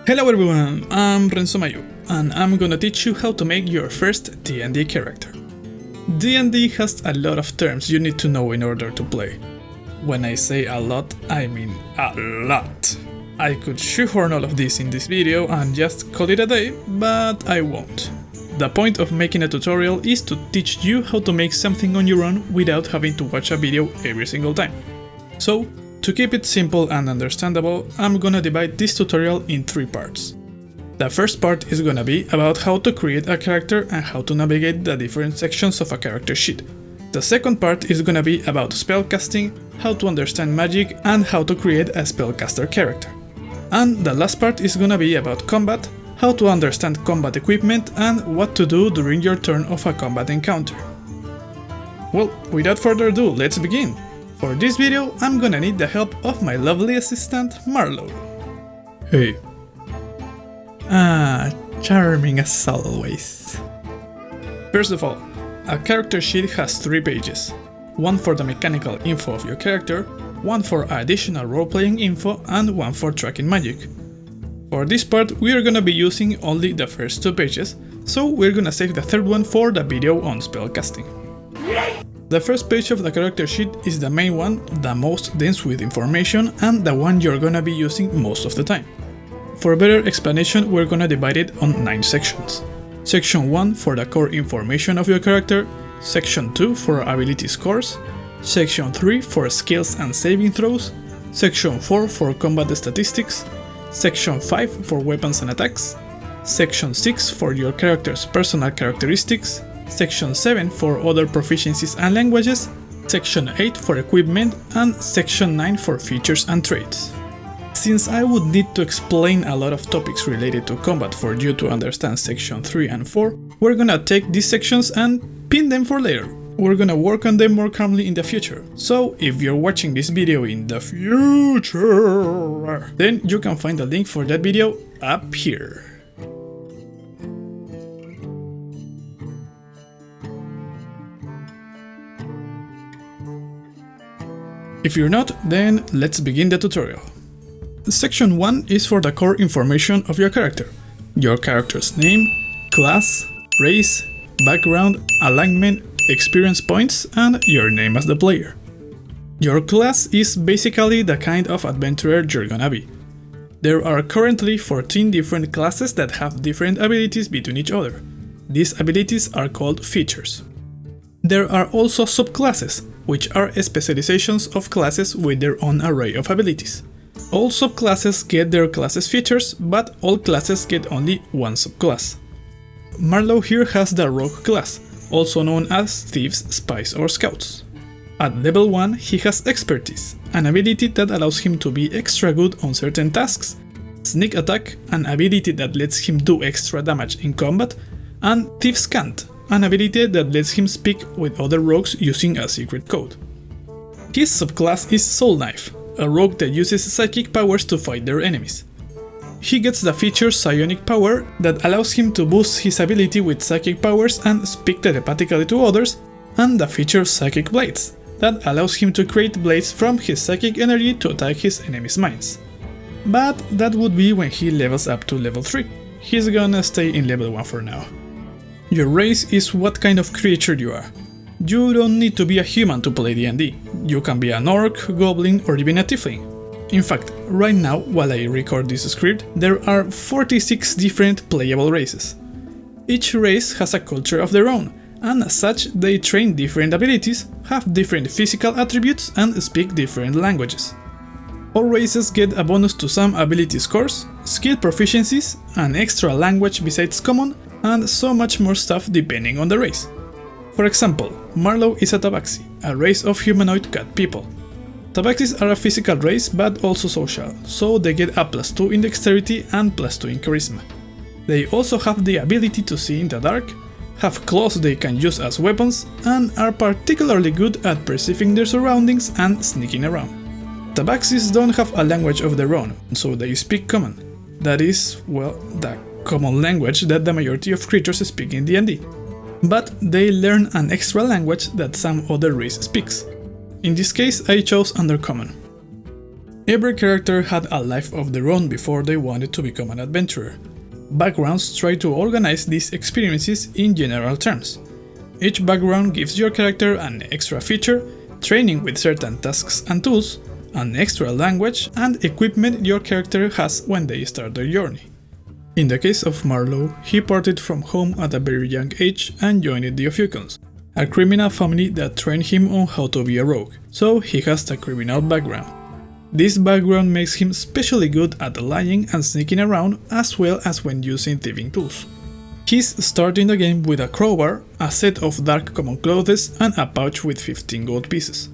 Hello everyone, I'm Renzo Mayu, and I'm gonna teach you how to make your first D&D character. D&D has a lot of terms you need to know in order to play. When I say a lot, I mean a lot. I could shoehorn all of this in this video and just call it a day, but I won't. The point of making a tutorial is to teach you how to make something on your own without having to watch a video every single time. So, to keep it simple and understandable, I'm gonna divide this tutorial in 3 parts. The first part is gonna be about how to create a character and how to navigate the different sections of a character sheet. The second part is gonna be about spellcasting, how to understand magic, and how to create a spellcaster character. And the last part is gonna be about combat, how to understand combat equipment, and what to do during your turn of a combat encounter. Well, without further ado, let's begin! For this video, I'm gonna need the help of my lovely assistant, Marlo. Hey. Charming as always. First of all, a character sheet has 3 pages. One for the mechanical info of your character, one for additional role-playing info, and one for tracking magic. For this part, we are gonna be using only the first 2 pages, so we're gonna save the third one for the video on spellcasting. The first page of the character sheet is the main one, the most dense with information, and the one you're gonna be using most of the time. For better explanation, we're gonna divide it on 9 sections. Section 1 for the core information of your character, Section 2 for ability scores, Section 3 for skills and saving throws, Section 4 for combat statistics, Section 5 for weapons and attacks, Section 6 for your character's personal characteristics, Section 7 for other proficiencies and languages, Section 8 for equipment, and Section 9 for features and traits. Since I would need to explain a lot of topics related to combat for you to understand Section 3 and 4, we're gonna take these sections and pin them for later. We're gonna work on them more calmly in the future. So if you're watching this video in the future, then you can find the link for that video up here. If you're not, then let's begin the tutorial. Section 1 is for the core information of your character. Your character's name, class, race, background, alignment, experience points, and your name as the player. Your class is basically the kind of adventurer you're gonna be. There are currently 14 different classes that have different abilities between each other. These abilities are called features. There are also subclasses, which are specializations of classes with their own array of abilities. All subclasses get their classes features, but all classes get only one subclass. Marlo here has the Rogue class, also known as Thieves, Spies or Scouts. At level 1 he has Expertise, an ability that allows him to be extra good on certain tasks, Sneak Attack, an ability that lets him do extra damage in combat, and Thieves' Cant, an ability that lets him speak with other rogues using a secret code. His subclass is Soul Knife, a rogue that uses psychic powers to fight their enemies. He gets the feature Psionic Power that allows him to boost his ability with psychic powers and speak telepathically to others, and the feature Psychic Blades that allows him to create blades from his psychic energy to attack his enemies' minds. But that would be when he levels up to level 3. He's gonna stay in level 1 for now. Your race is what kind of creature you are. You don't need to be a human to play D&D. You can be an orc, goblin, or even a tiefling. In fact, right now, while I record this script, there are 46 different playable races. Each race has a culture of their own, and as such, they train different abilities, have different physical attributes, and speak different languages. All races get a bonus to some ability scores, skill proficiencies, an extra language besides common, and so much more stuff depending on the race. For example, Marlo is a Tabaxi, a race of humanoid cat people. Tabaxis are a physical race but also social, so they get a +2 in dexterity and +2 in charisma. They also have the ability to see in the dark, have claws they can use as weapons, and are particularly good at perceiving their surroundings and sneaking around. Tabaxis don't have a language of their own, so they speak common. That is, well, the common language that the majority of creatures speak in D&D. But they learn an extra language that some other race speaks. In this case, I chose Undercommon. Every character had a life of their own before they wanted to become an adventurer. Backgrounds try to organize these experiences in general terms. Each background gives your character an extra feature, training with certain tasks and tools, an extra language, and equipment your character has when they start their journey. In the case of Marlowe, he parted from home at a very young age and joined the Ophiuchons, a criminal family that trained him on how to be a rogue, so he has a criminal background. This background makes him especially good at lying and sneaking around, as well as when using thieving tools. He's starting the game with a crowbar, a set of dark common clothes, and a pouch with 15 gold pieces.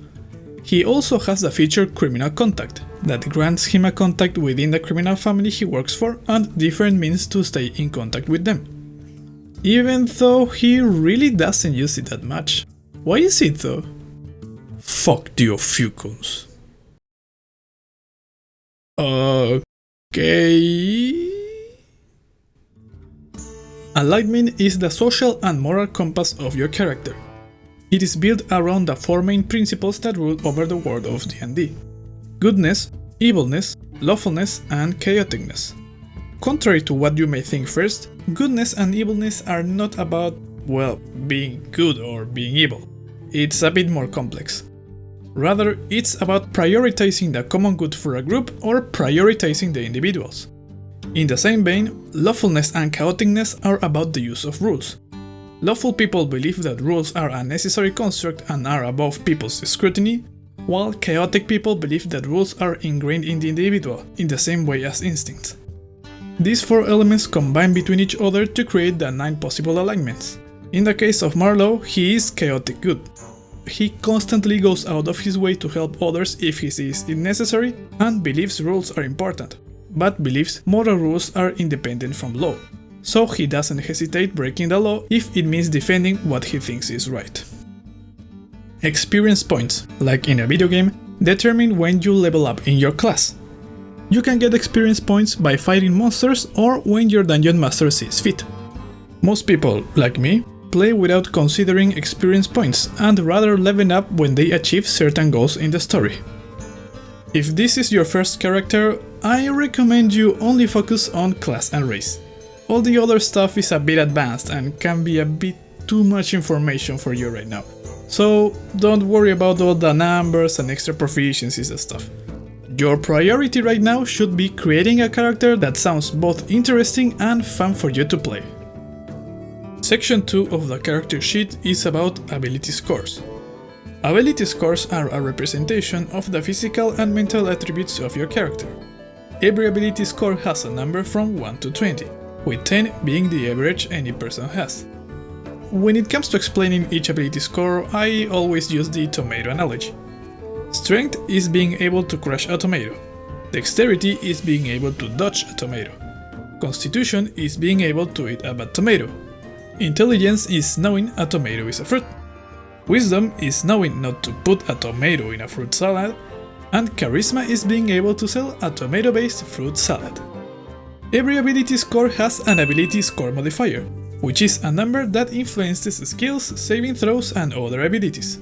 He also has the feature Criminal Contact, that grants him a contact within the criminal family he works for and different means to stay in contact with them. Even though he really doesn't use it that much. Why is it though? Fuck the Ophiuchons. Okay. Alignment is the social and moral compass of your character. It is built around the four main principles that rule over the world of D&D: goodness, evilness, lawfulness, and chaoticness. Contrary to what you may think first, goodness and evilness are not about, well, being good or being evil. It's a bit more complex. Rather, it's about prioritizing the common good for a group or prioritizing the individuals. In the same vein, lawfulness and chaoticness are about the use of rules. Lawful people believe that rules are a necessary construct and are above people's scrutiny, while chaotic people believe that rules are ingrained in the individual, in the same way as instincts. These four elements combine between each other to create the 9 possible alignments. In the case of Marlowe, he is chaotic good. He constantly goes out of his way to help others if he sees it necessary and believes rules are important, but believes moral rules are independent from law, so he doesn't hesitate breaking the law if it means defending what he thinks is right. Experience points, like in a video game, determine when you level up in your class. You can get experience points by fighting monsters or when your dungeon master sees fit. Most people, like me, play without considering experience points and rather level up when they achieve certain goals in the story. If this is your first character, I recommend you only focus on class and race. All the other stuff is a bit advanced and can be a bit too much information for you right now. So don't worry about all the numbers and extra proficiencies and stuff. Your priority right now should be creating a character that sounds both interesting and fun for you to play. Section 2 of the character sheet is about ability scores. Ability scores are a representation of the physical and mental attributes of your character. Every ability score has a number from 1 to 20, with 10 being the average any person has. When it comes to explaining each ability score, I always use the tomato analogy. Strength is being able to crush a tomato. Dexterity is being able to dodge a tomato. Constitution is being able to eat a bad tomato. Intelligence is knowing a tomato is a fruit. Wisdom is knowing not to put a tomato in a fruit salad. And charisma is being able to sell a tomato-based fruit salad. Every ability score has an ability score modifier, which is a number that influences skills, saving throws, and other abilities.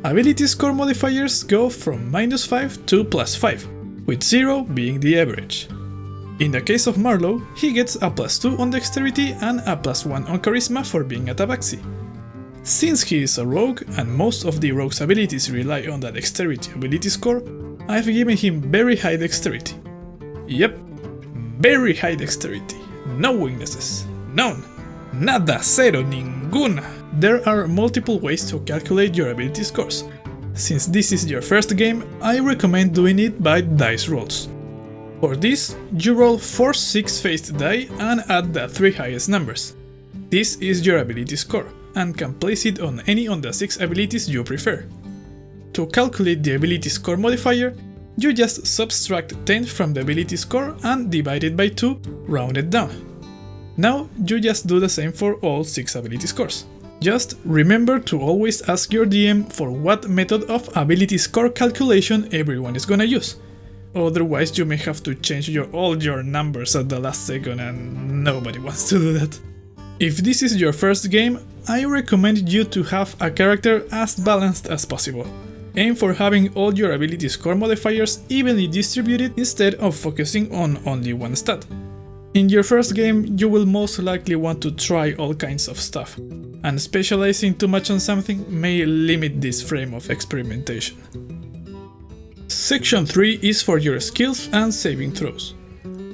Ability score modifiers go from -5 to +5, with 0 being the average. In the case of Marlowe, he gets a +2 on dexterity and a +1 on charisma for being a tabaxi. Since he is a rogue and most of the rogue's abilities rely on the dexterity ability score, I've given him very high dexterity. Yep, very high dexterity. No weaknesses. None. Nada, cero, ninguna. There are multiple ways to calculate your ability scores. Since this is your first game, I recommend doing it by dice rolls. For this, you roll 4 6-faced die and add the 3 highest numbers. This is your ability score, and can place it on any of the 6 abilities you prefer. To calculate the ability score modifier, you just subtract 10 from the ability score and divide it by 2, rounded down. Now you just do the same for all 6 ability scores. Just remember to always ask your DM for what method of ability score calculation everyone is gonna use. Otherwise you may have to change all your numbers at the last second and nobody wants to do that. If this is your first game, I recommend you to have a character as balanced as possible. Aim for having all your ability score modifiers evenly distributed instead of focusing on only one stat. In your first game, you will most likely want to try all kinds of stuff, and specializing too much on something may limit this frame of experimentation. Section 3 is for your skills and saving throws.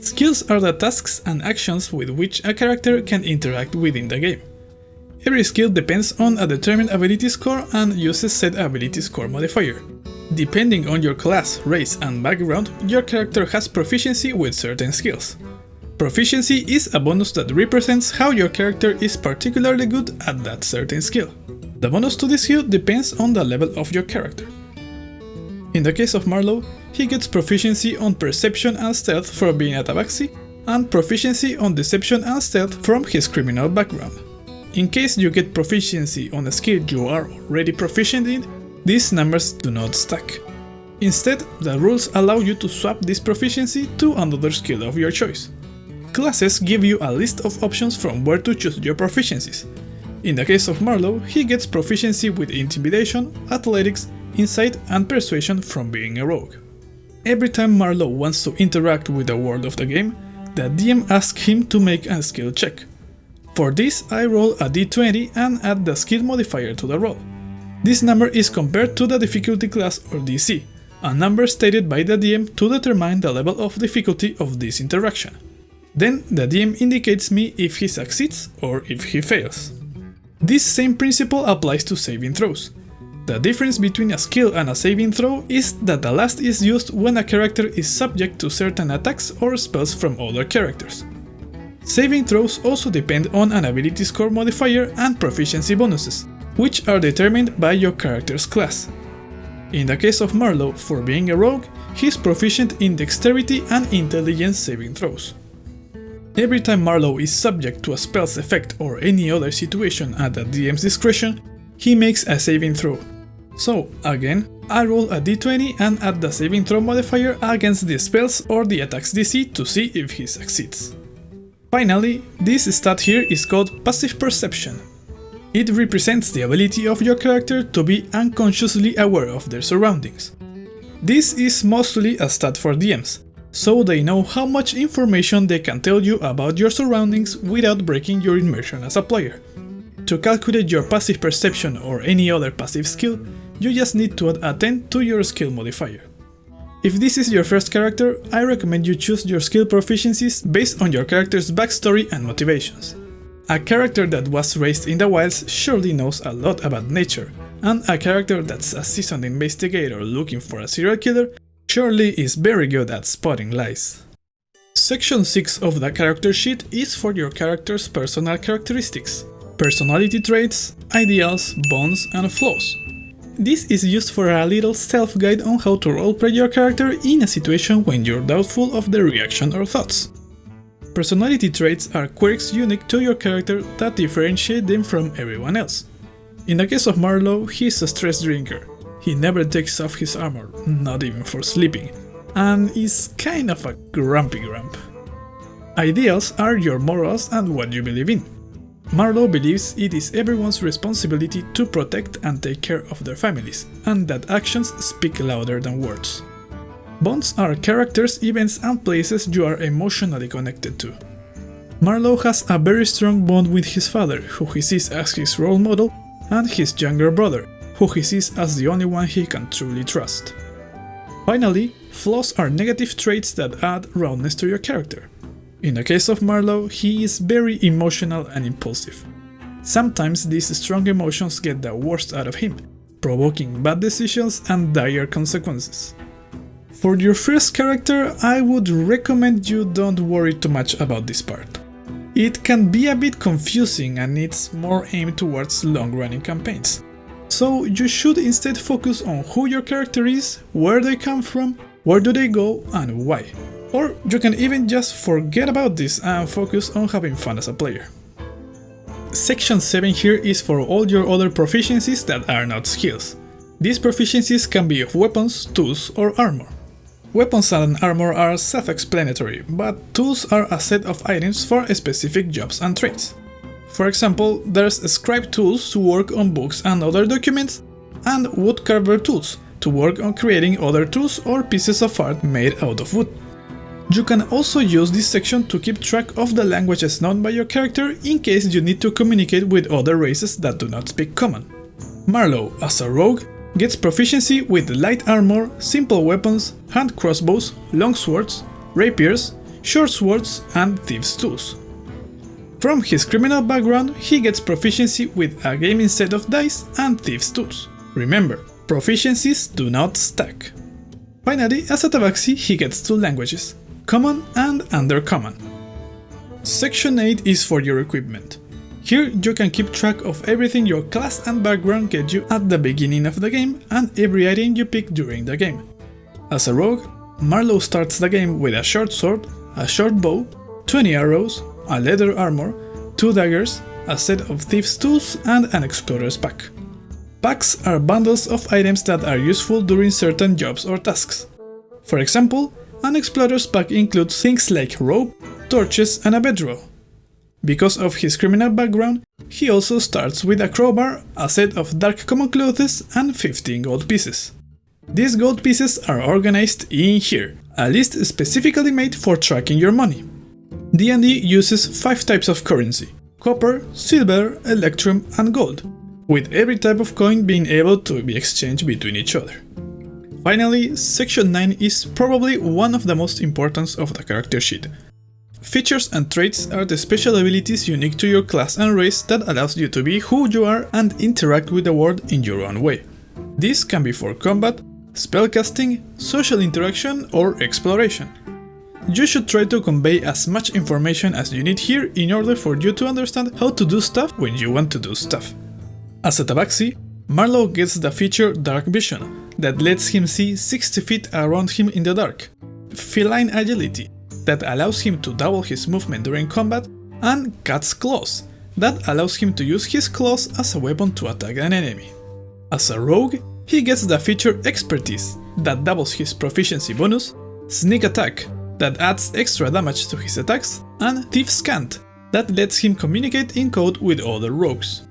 Skills are the tasks and actions with which a character can interact within the game. Every skill depends on a determined ability score and uses said ability score modifier. Depending on your class, race, and background, your character has proficiency with certain skills. Proficiency is a bonus that represents how your character is particularly good at that certain skill. The bonus to this skill depends on the level of your character. In the case of Marlowe, he gets proficiency on perception and stealth for being a tabaxi, and proficiency on deception and stealth from his criminal background. In case you get proficiency on a skill you are already proficient in, these numbers do not stack. Instead, the rules allow you to swap this proficiency to another skill of your choice. Classes give you a list of options from where to choose your proficiencies. In the case of Marlowe, he gets proficiency with intimidation, athletics, insight, and persuasion from being a rogue. Every time Marlowe wants to interact with the world of the game, the DM asks him to make a skill check. For this, I roll a d20 and add the skill modifier to the roll. This number is compared to the difficulty class or DC, a number stated by the DM to determine the level of difficulty of this interaction. Then the DM indicates me if he succeeds or if he fails. This same principle applies to saving throws. The difference between a skill and a saving throw is that the last is used when a character is subject to certain attacks or spells from other characters. Saving throws also depend on an ability score modifier and proficiency bonuses, which are determined by your character's class. In the case of Marlowe, for being a rogue, he is proficient in dexterity and intelligence saving throws. Every time Marlowe is subject to a spell's effect or any other situation at the DM's discretion, he makes a saving throw. So, again, I roll a d20 and add the saving throw modifier against the spells or the attack's DC to see if he succeeds. Finally, this stat here is called Passive Perception. It represents the ability of your character to be unconsciously aware of their surroundings. This is mostly a stat for DMs, so they know how much information they can tell you about your surroundings without breaking your immersion as a player. To calculate your passive perception or any other passive skill, you just need to add a 10 to your skill modifier. If this is your first character, I recommend you choose your skill proficiencies based on your character's backstory and motivations. A character that was raised in the wilds surely knows a lot about nature, and a character that's a seasoned investigator looking for a serial killer surely is very good at spotting lies. Section 6 of the character sheet is for your character's personal characteristics, personality traits, ideals, bonds, and flaws. This is used for a little self-guide on how to roleplay your character in a situation when you're doubtful of their reaction or thoughts. Personality traits are quirks unique to your character that differentiate them from everyone else. In the case of Marlowe, he's a stress drinker. He never takes off his armor, not even for sleeping, and is kind of a grumpy grump. Ideals are your morals and what you believe in. Marlowe believes it is everyone's responsibility to protect and take care of their families, and that actions speak louder than words. Bonds are characters, events, and places you are emotionally connected to. Marlowe has a very strong bond with his father, who he sees as his role model, and his younger brother, who he sees as the only one he can truly trust. Finally, flaws are negative traits that add roundness to your character. In the case of Marlowe, he is very emotional and impulsive. Sometimes these strong emotions get the worst out of him, provoking bad decisions and dire consequences. For your first character, I would recommend you don't worry too much about this part. It can be a bit confusing and it's more aimed towards long-running campaigns. So you should instead focus on who your character is, where they come from, where do they go, and why. Or you can even just forget about this and focus on having fun as a player. Section 7 here is for all your other proficiencies that are not skills. These proficiencies can be of weapons, tools, or armor. Weapons and armor are self-explanatory, but tools are a set of items for specific jobs and traits. For example, there's scribe tools to work on books and other documents, and woodcarver tools to work on creating other tools or pieces of art made out of wood. You can also use this section to keep track of the languages known by your character in case you need to communicate with other races that do not speak common. Marlowe, as a rogue, gets proficiency with light armor, simple weapons, hand crossbows, long swords, rapiers, short swords, and thieves' tools. From his criminal background, he gets proficiency with a gaming set of dice and thieves' tools. Remember, proficiencies do not stack. Finally, as a tabaxi, he gets 2 languages, Common and Undercommon. Section 8 is for your equipment. Here you can keep track of everything your class and background get you at the beginning of the game and every item you pick during the game. As a rogue, Marlowe starts the game with a short sword, a short bow, 20 arrows, a leather armor, 2 daggers, a set of thieves' tools, and an explorer's pack. Packs are bundles of items that are useful during certain jobs or tasks. For example, an explorer's pack includes things like rope, torches, and a bedroll. Because of his criminal background, he also starts with a crowbar, a set of dark common clothes, and 15 gold pieces. These gold pieces are organized in here, a list specifically made for tracking your money. DnD uses 5 types of currency: copper, silver, electrum, and gold, with every type of coin being able to be exchanged between each other. Finally, Section 9 is probably one of the most important of the character sheet. Features and traits are the special abilities unique to your class and race that allows you to be who you are and interact with the world in your own way. This can be for combat, spellcasting, social interaction, or exploration. You should try to convey as much information as you need here in order for you to understand how to do stuff when you want to do stuff. As a tabaxi, Marlowe gets the feature Dark Vision, that lets him see 60 feet around him in the dark, Feline Agility, that allows him to double his movement during combat, and Cat's Claws, that allows him to use his claws as a weapon to attack an enemy. As a rogue, he gets the feature Expertise, that doubles his proficiency bonus, Sneak Attack, that adds extra damage to his attacks, and Thief's Cant, that lets him communicate in code with other rogues.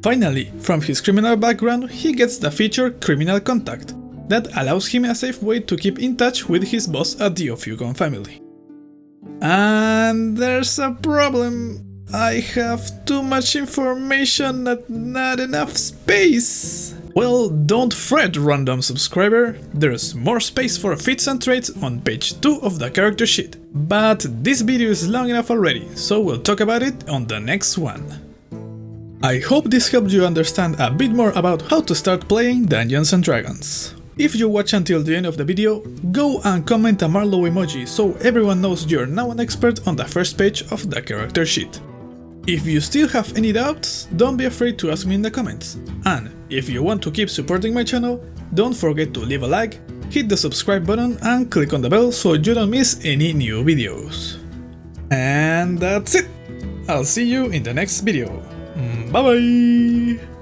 Finally, from his criminal background, he gets the feature Criminal Contact, that allows him a safe way to keep in touch with his boss at the Ophiugon family. And there's a problem. I have too much information and not enough space. Well, don't fret, random subscriber, there's more space for feats and traits on page 2 of the character sheet. But this video is long enough already, so we'll talk about it on the next one. I hope this helped you understand a bit more about how to start playing Dungeons & Dragons. If you watch until the end of the video, go and comment a Marlowe emoji so everyone knows you're now an expert on the first page of the character sheet. If you still have any doubts, don't be afraid to ask me in the comments. And if you want to keep supporting my channel, don't forget to leave a like, hit the subscribe button and click on the bell so you don't miss any new videos. And that's it! I'll see you in the next video. Bye bye!